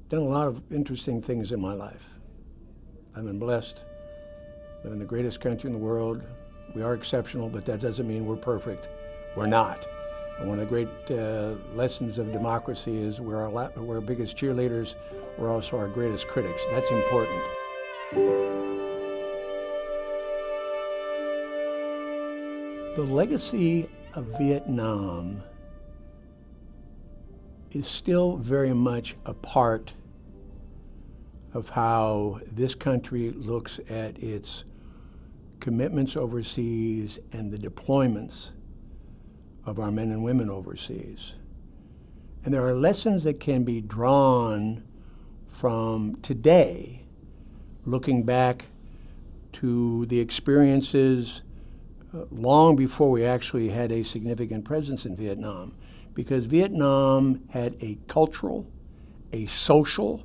done a lot of interesting things in my life. I've been blessed. Live in the greatest country in the world. We are exceptional, but that doesn't mean we're perfect. We're not. And one of the great lessons of democracy is we're our biggest cheerleaders. We're also our greatest critics. That's important. The legacy of Vietnam is still very much a part of how this country looks at its commitments overseas and the deployments of our men and women overseas. And there are lessons that can be drawn from today, looking back to the experiences long before we actually had a significant presence in Vietnam, because Vietnam had a cultural, a social,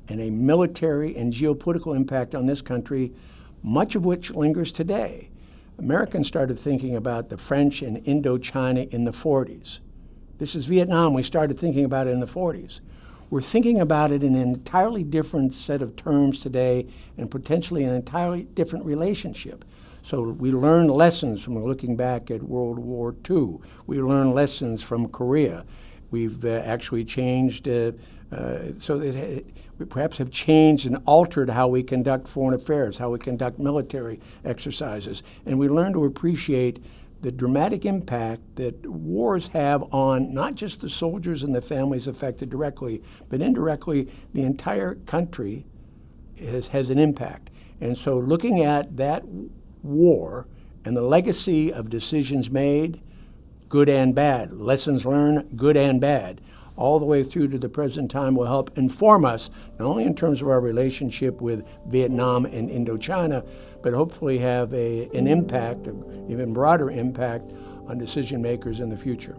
and a military and geopolitical impact on this country, much of which lingers today. Americans started thinking about the French and Indochina in the 40s. This is Vietnam. We started thinking about it in the 40s. We're thinking about it in an entirely different set of terms today and potentially an entirely different relationship. So we learned lessons from looking back at World War II. We learned lessons from Korea. We've actually changed, so that we perhaps have changed and altered how we conduct foreign affairs, how we conduct military exercises. And we learn to appreciate the dramatic impact that wars have on not just the soldiers and the families affected directly, but indirectly the entire country has an impact. And so looking at that war and the legacy of decisions made, good and bad, lessons learned, good and bad, all the way through to the present time will help inform us, not only in terms of our relationship with Vietnam and Indochina, but hopefully have an impact, an even broader impact on decision makers in the future.